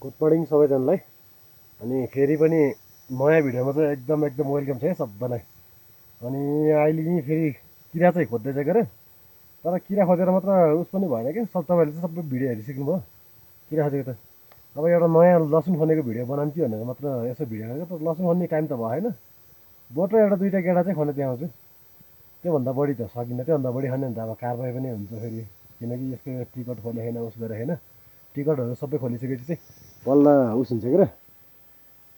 Good morning सबैजनालाई। अनि फेरि पनि नयाँ भिडियोमा चाहिँ एकदम एकदम वेलकम छ है सबैलाई। अनि अहिले नि फेरि किरा चाहिँ खोज्दैछ के अरे, तर किरा खोजेर मात्र उस पनि भएन क्या। तपाईँहरूले चाहिँ सबै भिडियो हेरिसक्नुभयो किरा खोजेको त। अब एउटा नयाँ लसुन खनेको भिडियो बनाउँ कि भनेर मात्र यसो भिडियो गरेको, तर लसुन खन्ने टाइम त भएन। बोट र एउटा दुइटा केटा चाहिँ खन्ने देखाउँछु। त्योभन्दा बढी त सकिन्न, त्योभन्दा बढी खन्यो भने त अब कारबाही पनि हुन्छ फेरि, किनकि यसको टिकट खोले छैन उस गरेर होइन। टिकटहरू सबै खोलिसकेपछि चाहिँ बल्ल उस हुन्छ क्या।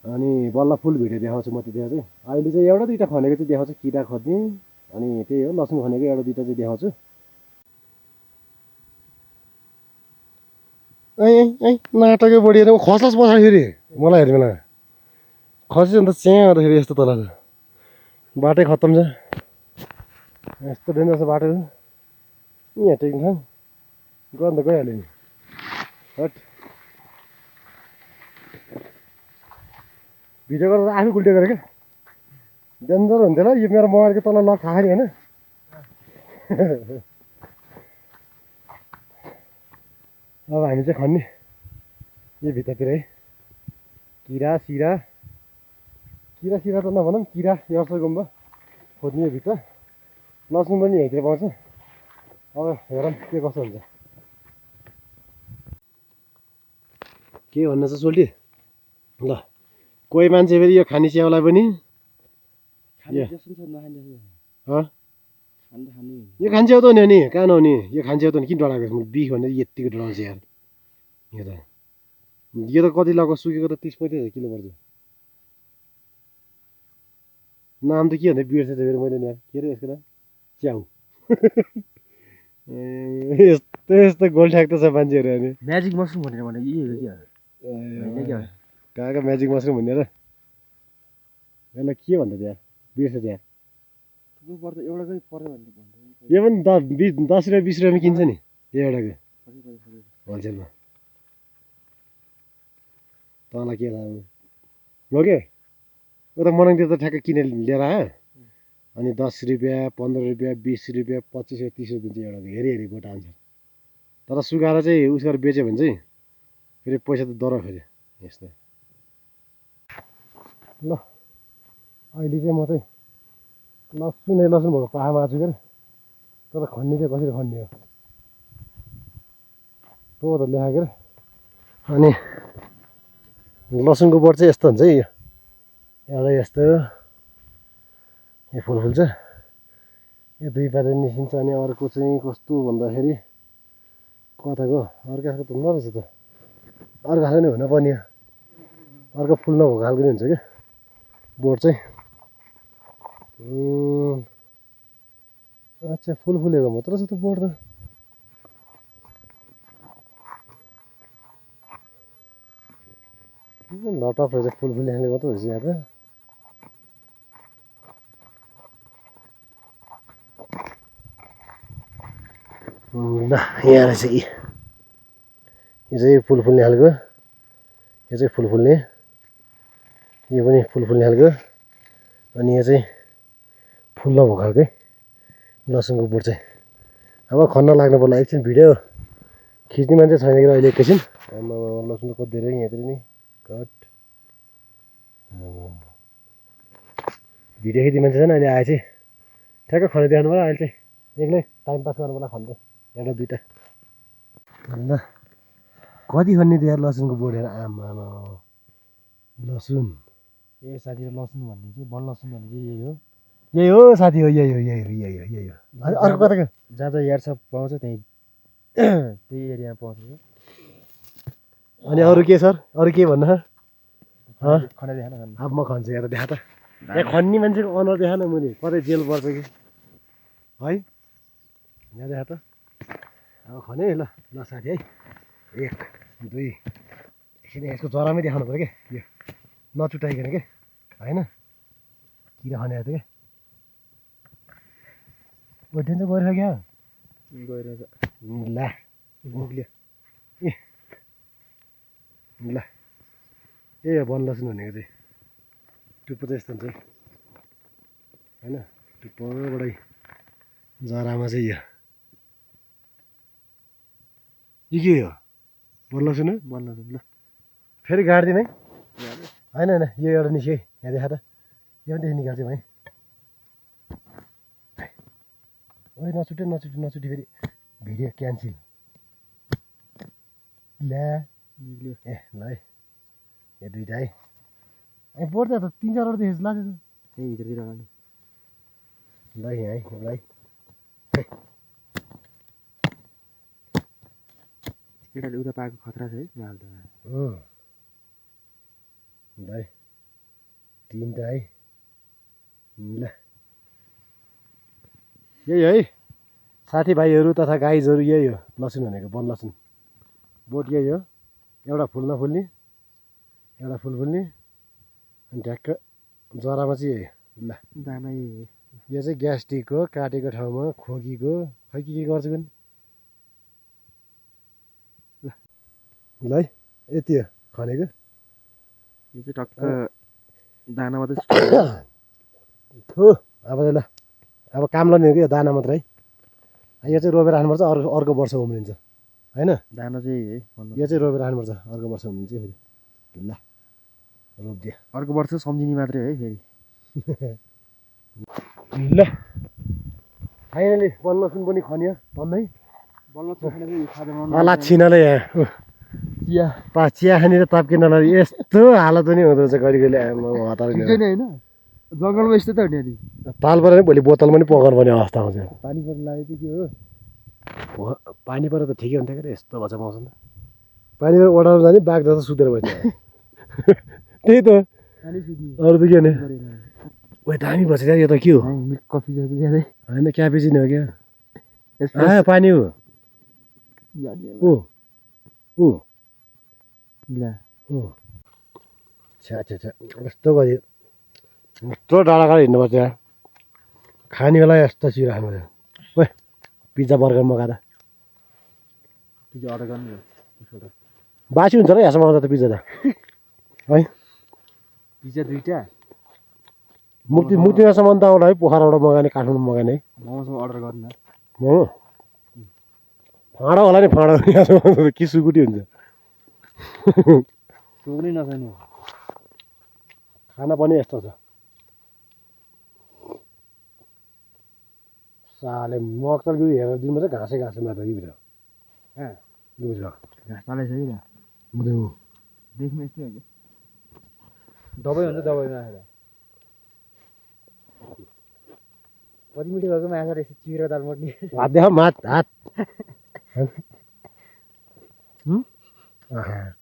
अनि बल्ल फुल भिडियो देखाउँछु म त्यतिखेर चाहिँ। अहिले चाहिँ एउटा दुइटा खनेको चाहिँ देखाउँछु किरा खोज्ने, अनि त्यही हो लसुन खनेको एउटा दुइटा चाहिँ देखाउँछु। नाटकै बढी हेरेँ खसलस पछाडि फेरि मलाई हेर्नु बेला खसी अन्त च्याँ गर्दाखेरि यस्तो तल बाटै खत्तम छ, यस्तो डेन्जर छ बाटो। यहाँ टेक्नु छ गयो अन्त गइहाल्यो नि। हट भिडियो गरेर आफै उल्टे गरेँ क्या, डेन्जर हुन्थ्यो ल यो मेरो मोबाइलको तल लक थाहा नि होइन। अब हामी चाहिँ खन्ने यो भित्रतिर है, किरा सिरा त नभनौँ, किरा यर्स गुम्बा खोज्ने यो भित्र। लसुन पनि यहीँतिर पाउँछ। अब हेरौँ के कसो हुन्छ। के भन्न छ सोल्टी ल, कोही मान्छे फेरि यो खाने च्याउलाई पनि यो खान्छेउ त हो नि, कहाँ नहुने यो खान्छेउ त नि। किन डढाएको बिख भनेर यत्तिको डढाउँछ यार। यो त कति लगाएको सुकेको त 30-35 किलो पर्छ। नाम त के भन्दा बिर्सेछ फेरि मैले नि यार, के अरे यसको नाम च्याउ। यस्तो यस्तो गोल्ठ्याक त छ मान्छेहरू। अनि म्याजिक मसरुम भनेर भने कहाँको म्याजिक मसरुम भनेर यसलाई के भन्छ त्यहाँ बिर्सेछ यार। यो पनि 10 रुपियाँ 20 रुपियाँमा किन्छ नि यो एउटाको होलसेलमा। तँलाई के लाग्यो लग्यो उता मनाङतिर त ठ्याक्कै किनेर लिएर आयो। अनि 10 रुपियाँ 15 रुपियाँ 20 रुपियाँ 25 रुपियाँ 30 रुपियाँ चाहिँ एउटाको हेरी हेरी गोटा आउँछ। तर सुकाएर चाहिँ उस गरेर बेच्यो भने चाहिँ फेरि पैसा त दर फेरि यस्तो। ल अहिले चाहिँ म चाहिँ लसुन भएको पाहामा आएको छु क्या। तर खन्ने चाहिँ कसरी खन्ने हो तो त ल्याएको क्या। अनि लसुनको बोट चाहिँ यस्तो हुन्छ है, यो एउटा यस्तो यो फुल फुल्छ, यो दुई पाते निस्किन्छ। अनि अर्को चाहिँ कस्तो भन्दाखेरि कताको अर्को खालको त हुँदो रहेछ त, अर्को खालको नि हुनुपर्ने हो, अर्को फुल नभएको खालको नि हुन्छ क्या बोट चाहिँ। अच्छा फुल फुलेको मात्र छ त बोट त। लटप रहेछ फुल फुले खाले मात्र रहेछ यहाँ त। ल यहाँ रहेछ कि यो चाहिँ फुल फुल्ने खालको, यो चाहिँ फुल फुल्ने, यो पनि फुल फुल्ने खालको, अनि यो चाहिँ फुल नभएको खालकै लसुनको बोट चाहिँ। अब खन्न लाग्नु पर्ला एकछिन, भिडियो खिच्ने मान्छे छैन कि अहिले एकैछिन। लसुन त कति धेरै यहाँतिर नि कट भिडियो खिच्ने मान्छे छैन अहिले आएपछि ठ्याक्क खन्दै देखाउनु पर्यो। अहिले चाहिँ एक्लै टाइम पास गर्नु पर्ला खन्दै एउटा दुइटा। ल कति खन्ने त यार लसुनको बोट हेर, आमा लसुन। ए साथी लसुन भन्ने चाहिँ वन लसुन भन्ने चाहिँ यही हो साथी हो, यही हो यही हो यही हो यही हो। अर्को कताको जहाँ जहाँ यार्स पाउँछ त्यहीँ त्यही एरियामा पाउँछ। अनि अरू के सर, अरू के भन्नु खना देखान खानु। अब म खन्छु यहाँ देखा त, यहाँ खन्ने मान्छेको अनुहार देखा न, मैले कतै जेल पर्छ कि है। यहाँ देखा त अब खने ल ल साथी है, 1 2 एकछिन यसको जरामै देखाउनु पऱ्यो क्या, यो नचुटाइकन के होइन। किरा खने आएको क्या ओठ्यान चाहिँ गएर क्या गएर ला निक्ल्यो ए ल। ए वन लसुन भनेको चाहिँ टुप्पो चाहिँ यस्तो हुन्छ होइन, टुप्पोबाटै जरामा चाहिँ यो के हो वन लसुन हो। वन लसुन ल फेरि गाड्दिउँ है होइन होइन यो एउटा निस्क्यो है यहाँ देखा त यो पनि निकाल्छु भाइ ओइ नछुट्यो फेरि भिडियो क्यान्सिल ल्या ए ल है यो दुइटा है ए बढ्दा त 3-4 वटा देखेको लाग्छ त्यही भित्रतिर गर्नु ल यहाँ है ल है केटाले उता पाएको खतरा छ है माल त ल है 3टा है ल यही है साथीभाइहरू तथा गाइजहरू यही हो लसुन भनेको वन लसुन बोट यही हो एउटा फुल नफुल्ने एउटा फुल फुल्ने अनि ढ्याक्क जरामा चाहिँ यही ल दाना यो चाहिँ ग्यास्ट्रिक हो काटेको ठाउँमा खोकीको खै के गर्छु भने ल है यति हो खनेको यो चाहिँ टक्क दाना मात्रै थो अब चाहिँ ल अब काम लाग्ने हो कि यो दाना मात्रै है यो चाहिँ रोपेर राख्नुपर्छ अर्को वर्ष उम्रिन्छ होइन दाना चाहिँ है यो चाहिँ रोपेर राख्नुपर्छ अर्को वर्ष उम्रिन्छ फेरि ल रोपिदियो अर्को वर्ष सम्झिने मात्रै है फेरि ल फाइनली वन लसुन पनि खनियो टन्नै लाछिनले यहाँ चिया खानेर तप्किनलाई यस्तो हालत पनि हुँदो रहेछ घरि कहिले होइन जङ्गलमा यस्तो त हो नि ताल परेर भोलि बोतल पनि पकाउनु पर्ने अवस्था आउँछ पानी पर्नु लागेको थियो के हो पानी परेर त ठिकै हुन्थ्यो क्या यस्तो भएछ मौसम त पानी परेर ओडाएर जाने बाघ जस्तो सुतेर बस्छ त्यही त अरू त के भने ओ दामी भएछ क्या यो त के हो मिल्क कफी जस्तो ज्यादै होइन क्यापेचिनो हो क्या पानी हो ऊ छ्या यस्तो गऱ्यो यस्तो डाँडा काँडा हिँड्नुपर्छ यहाँ खाने बेला यस्तो चिरा खानुपर्छ ओ पिज्जा बर्गर मगाएर पिज्जा अर्डर गर्नु बासी हुन्छ र यहाँसम्म आउँदा त पिज्जा त है पिज्जा 2टा मुक्तिमासम्म त आउँदा है पोखराबाट मगाने काठमाडौँ मगाने है मोमोसँग अर्डर गर्नु न मोमो फाँडा होला नि फाँडा यहाँसम्म कि सुकुटी हुन्छ सोक्नै नसक्ने खाना पनि यस्तो छ साले मक्तल बिउ हेरेर दिनुपर्छ घाँसै घाँसैमा त भित्र बुझ्छ घाँस पालै छ कि देख्नु यस्तै हो कि दबाई हुन्छ दबाईमा आएर कति मिठो भएको माछा रहेछ चिरा दाल मट्ने हात देखा हात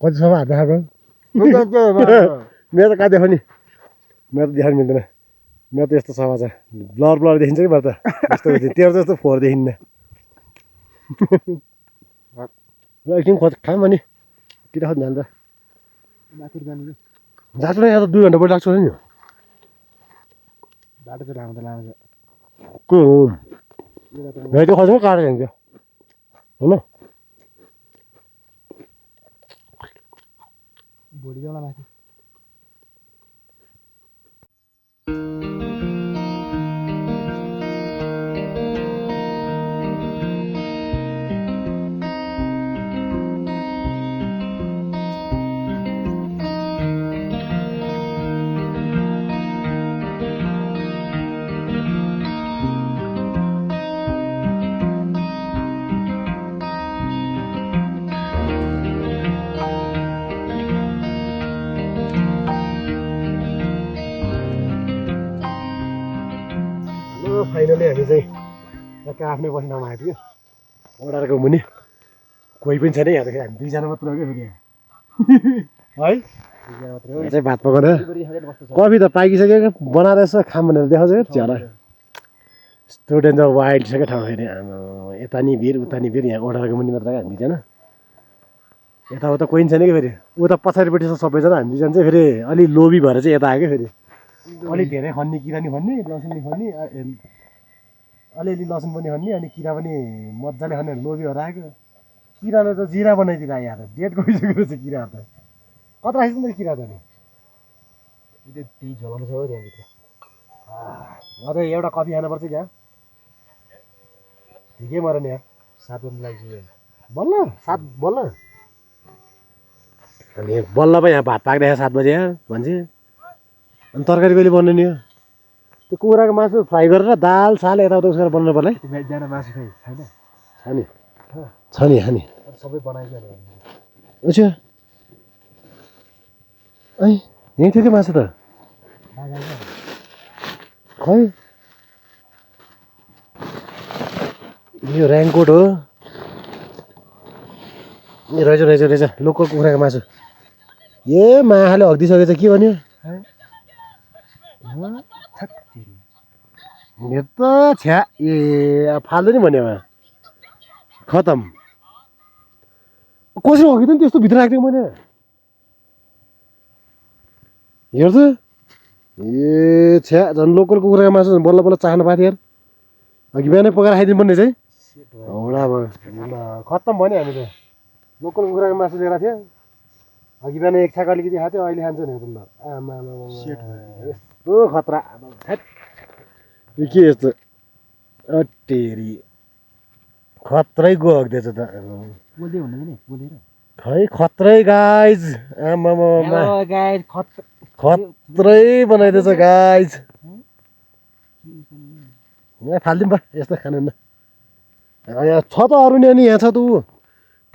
कतिसम्म हात देखाएको मेरो त कहाँ देखाउने मेरो त देखाउनु मिल्दैन मेरो त यस्तो सफा छ ब्लर देखिन्छ कि मेरो त यस्तो तेरो जस्तो फोहोर देखिन्न ल एकछिन खाऊँ भने किन खानु जान्छ माथि जानु जाँछु न यहाँ त 2 घन्टा बढी लाग्छ नि बाटो त लामो छ को हो त्यो खोज्नु काटेर हिँड्छ होइन भोलि जाउँला माथि फाइनली हामी चाहिँ टक्क आफ्नै बस्नमा आइपुग्यो ओडारको मुनि कोही पनि छैन यहाँ त हामी 2जना मात्र हो क्या फेरि है 2जना मात्र हो चाहिँ भात पकाएर कफी त पाकिसक्यो बनाएर यसो खाम भनेर देखाउँछ क्या झ्याला यस्तो डेन्जर वाइल्ड छ क्या ठाउँ फेरि यता नि भिर उता नि भिर यहाँ ओडारको मुनि मात्र हामी 2जना यताउता कोही छैन कि फेरि उता पछाडिपट्टि छ सबैजना हामी 2जना चाहिँ फेरि अलि लोभी भएर चाहिँ यता आयो क्या फेरि अलिक धेरै खन्ने किरा नि खन्ने लसुन नि खन्ने अलिअलि लसुन पनि खन्ने अनि किरा पनि मजाले खन्ने लोभी भएर आएको किराले त जिरा बनाइदिएर आयो यहाँ त डेट गइसकेको रहेछ किराहरू त कता राखेको नि किरा त नि त्यही झोलामा छ हो त्यहाँभित्र म त एउटा कफी खानुपर्छ क्या ठिकै मऱ्यो नि यार 7 बज्नु लागिसक्यो बल्ल 7 बल्ल अनि बल्ल पो यहाँ भात पाक्दैछ 7 बजे यहाँ भन्छ अनि तरकारी कहिले बन्ने हो त्यो कुखुराको मासु फ्राई गरेर दाल साल यताउता उसो गरेर बनाउनु पर्ला है बिहान मासु खाइ छैन छ नि सबै बनाइदियो अच्छा ऐ यहीँ थियो कि मासु त खै यो ऱ्याङ्कोट हो ए रहेछ लोकल कुखुराको मासु ए माहाले हग्दिसकेछ के भन्यो यो त छ्या ए फाल्दै नि भन्यो खतम कसरी हगिदियो नि त्यस्तो भित्र राख्थेँ मैले हेर्छ ए छ्या झन् लोकल कुखुराको मासु बल्ल बल्ल चाख्नु पाएको थियो यार अघि बिहानै पकाएर खाइदिनु पर्ने चाहिँ हौडा भयो ल खत्तम भयो नि हामी त लोकल कुखुराको मासु लिएर थियो अघि बिहान एक छाक अलिकति खाएको थियो अहिले खान्छ नि आमा यस्तो खतरा यो के यस्तो अटेरी खत्रै गो हग्दैछ त बोल्दै हुनु नि बोलेर खै खत्रै गाइज आमा गाइस खत्रै बनाइदिएछ गाइज यहाँ फालिदिउँ बा यस्तो खानुहुन्न यहाँ छ त अरू नि अनि यहाँ छ त ऊ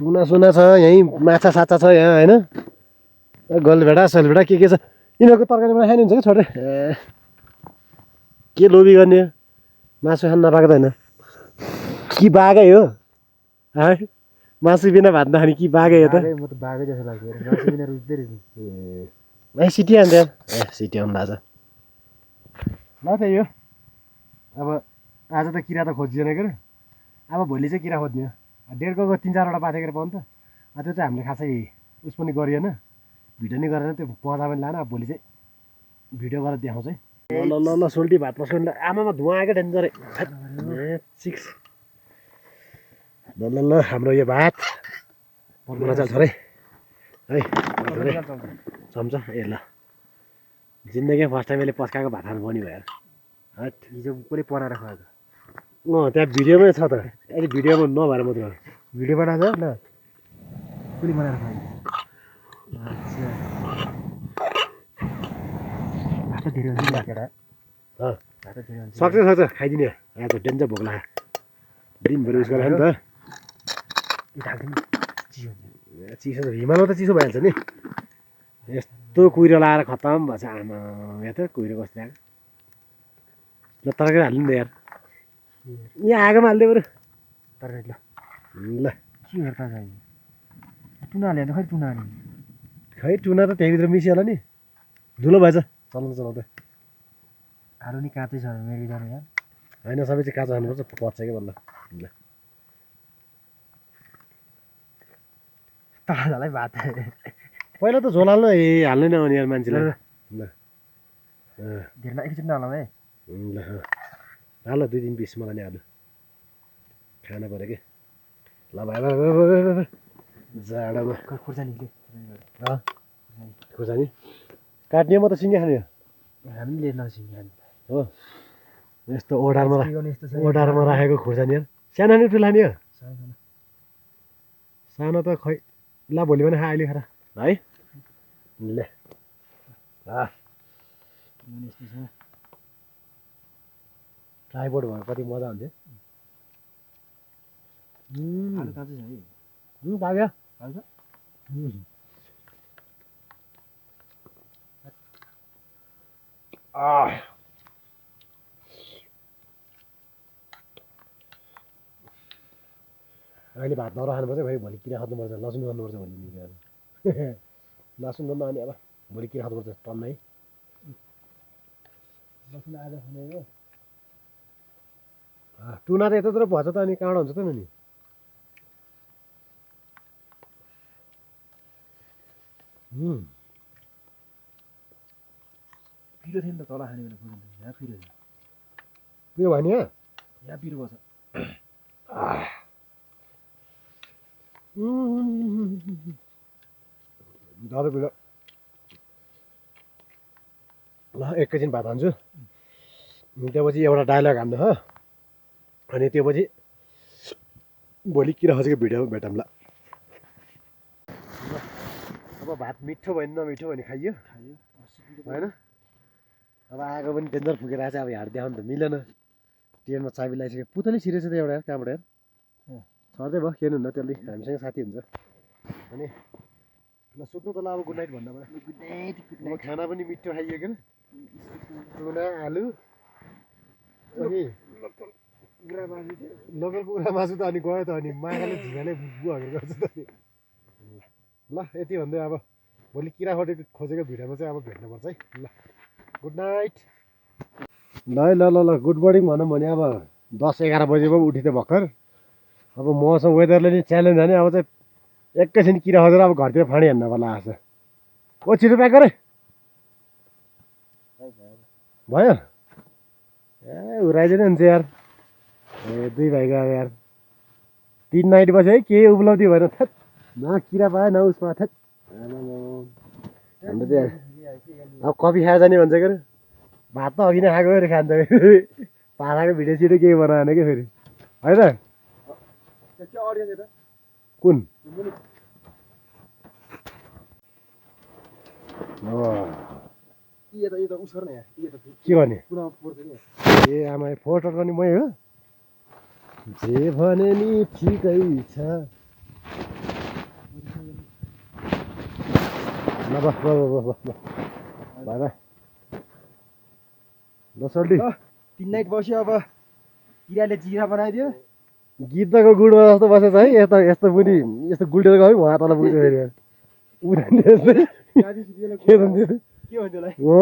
टुना सुना छ यहीँ माछा साछा छ यहाँ होइन गलभेडा सलभेडा के छ यिनीहरूको तरकारी बनाएर खाइदिन्छ कि छोड्दै के लोभी गर्ने मासु खान नपाएको त होइन कि बाघै हो है मासु बिना भात नखाने कि बाघै हो त म त बाघै जस्तो लाग्यो मासु बिना रुच्दै रहेछ ए सिटी हान्छ सिटी आउनु लाग्छ ल त यो अब आज त किरा त खोजिएन के अब भोलि चाहिँ किरा खोज्ने हो 1.5 3-4वटा पाथेकेर पाउनु त त्यो चाहिँ हामीले खासै उस पनि गरिएन भिडियो नै गरेन त्यो पदा पनि लान अब भोलि चाहिँ भिडियो गरेर देखाउँछ है ल ल ल सोल्टी भात पस्किनु आमामा धुवा आएको डेन्जर सिक्स ल ल ल हाम्रो यो भात पकाउन चाल्छ रे है चम्चा ए ल जिन्दगीमा फर्स्ट टाइम मैले पस्काएको भात खानु पनि भयो हट हिजो कसले बनाएर खुवाएको त्यहाँ भिडियोमै छ त अहिले भिडियोमा नभएर मात्र भिडियो बनाएको ल कसले बनाएर खुवाएको अच्छा भात धेरै हुन्छ नि केटा भात धेरै हुन्छ सक्छ खाइदिने आज डेन्जर भोक लाग्यो दिनभरि उस गरेर नि त चिसो त हिमालमा त चिसो भइहाल्छ नि यस्तो कुहिरो लगाएर खतम भएछ आमा यहाँ त कुहिरो कस्तो आएको ल तरकारी हाल्नु नि त यार यहाँ आगोमा हालिदियो बरु तरकारी ल के हेर्दा चाहिँ टुना हाल्यो भने खै टुना हाल्ने खै टुना त त्यहीँभित्र मिसियो होला नि धुलो भएछ चलाउँदै आलु नि काँचै छ मेरो जाने यार होइन सबै चाहिँ काँचो खानुपर्छ पच्छ कि बल्ल ल तँलाई भात पहिला त झोल हाल्नु हाल्नु नै आउने यार मान्छेलाई ल धेरै एकैचोटि नहालौँ है ल हाल 2-3 पिस मलाई नि आलु खाना पऱ्यो कि ल भाइ जाडोमा खुर्सानी खुर्सानी काट्ने म त सिँगै खाने हामीले नसिक्ने हो यस्तो ओडारमा राखेको खुर्सानी यार सानो नि ठुला नि हो सानो त खै ल भोलि पनि खा अहिले खा है ल ट्राइपोड भयो कति मजा हुन्थ्यो पाक्यो अहिले भात नर खानुपर्छ भाइ भोलि किरा खानुपर्छ लसुन गर्नुपर्छ भोलि लसुन गर्नु अनि अब भोलि किरा खानुपर्छ टन्नै लसुन आज खाने हो टुना त यत्रो भएछ त अनि काँडो हुन्छ त नि पिरो थियो नि त तल खाने बेला यहाँ पिरो थियो पिरो भयो नि यहाँ पिरो भएको छ पिरो ल एकैछिन भात हान्छु त्यसपछि एउटा डायलग हान्नु हो अनि त्योपछि भोलि किरा खोजेको भिडियो भेटौँला अब भात मिठो भयो नि नमिठो भने खाइयो होइन अब आगो पनि डेन्जर फुकेर आएछ अब हाड देखाउनु त मिलेन ट्रेनमा चाबी लगाइसक्यो पुतली छिरेछ त एउटा कहाँबाट हेर छर्दै भयो केही हुन्न त्यसले हामीसँग साथी हुन्छ अनि ल सुत्नु त ल अब गुड नाइट भन्दा अब खाना पनि मिठो खाइयो क्या टुना आलु अनि लोकल कुखुरा मासु त अनि गयो त अनि मागाले झिँगाले बुहाहरू गर्छ त अनि ल यति भन्दै अब भोलि किरा खोजेको भिडियोमा चाहिँ अब भेट्नुपर्छ है ल गुड नाइट ल है ल ल ल गुड मर्निङ भनौँ भने अब 10-11 बजे पो उठिदियो भर्खर अब मौसम वेदरले नि च्यालेन्ज हाने अब चाहिँ एकैछिन किरा खोजेर अब घरतिर फाँडी हान्नको लागेको छ ओ छिटो प्याक गरे भयो ए उराइदिनु हुन्छ यार ए दुई भाइको अब यार 3 नाइट बस्यो है केही उपलब्धि भएन थेट न किरा पायो न उसमा थेट हाम्रो चाहिँ अब कफी खाएर जाने भन्छ के अरे भात त अघि नै खाएको अरे खान्छ पाराको भिडियो सिडियो केही बनाएन कि फेरि होइन कुन के गर्ने ए आमा फोटो गर्ने मै हो जे भने नि ठिकै छ ल बस भाइ ल सोल्टी 3 नाइट बस्यो अब किराले जिरा बनाइदियो गीतको गुडमा जस्तो बसेछ है यस्तो यस्तो पनि यस्तो गुल्टेर गयो उहाँ तल पुग्यो फेरि के भन्थ्यो हो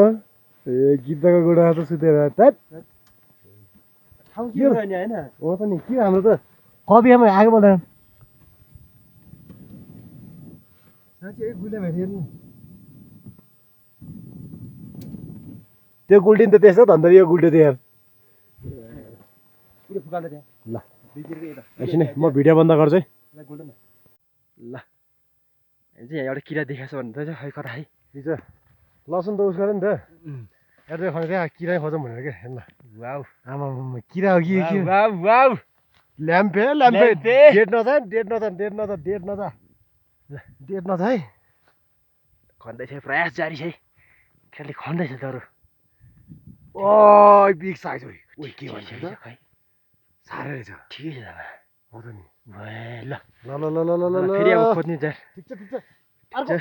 ए गीतको गुडमा जस्तो सुतेर हैन हो त नि के हाम्रो त कफियामा आगो बोल्दैन त्यो गुल्टिन त त्यस्तो त अन्त यो गुल्टे त यार ल एकछिन म भिडियो बन्द गर्छु है ल चाहिँ एउटा किरा देखाएको छ भने त खै कता है हिजो लसुन त उस गरे नि त एउटा खाने त्यहाँ किरा खोजौँ भनेर क्या हेर्न वाउ आमा किरा हो कि वाउ वाउ ल्याम्पे ल्याम्पे डेट नजा डेट नजा डेट नजा डेट नजा डेट नजा है खन्दैछ प्रयास जारी छ है खालि खन्दैछ तर ओ बिग साइज हो ओइ के भन्छ त खै साह्रै रहेछ ठिकै छ दादा हो त नि भए ल ल ल ल ल ल ल फेरि अब खोज्ने जार ठिक छ अर्को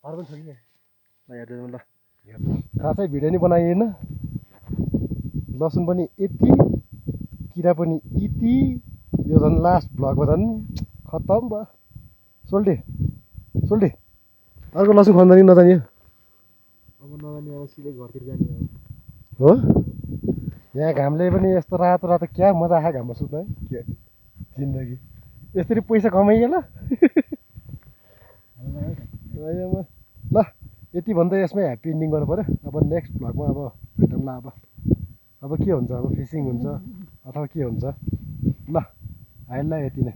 अर्को छ कि ल खासै भिडियो नि बनाइएन लसुन पनि यति किरा पनि यति यो झन् लास्ट भ्लगमा झन् खत्तम भयो सोल्टे सोल्टे अर्को लसुन खन्दा नि नजाने अब नजाने अब सिधै घरतिर जाने हो यहाँ घामले पनि यस्तो रातो रातो क्या मजा आयो घाममा सुत्न है के जिन्दगी यसरी पैसा कमाइयो ल ल यति भन्दै यसमै ह्याप्पी इन्डिङ गर्नु पऱ्यो अब नेक्स्ट भ्लगमा अब भेटौँला अब के हुन्छ अब फिसिङ हुन्छ अथवा के हुन्छ ल अहिले यति नै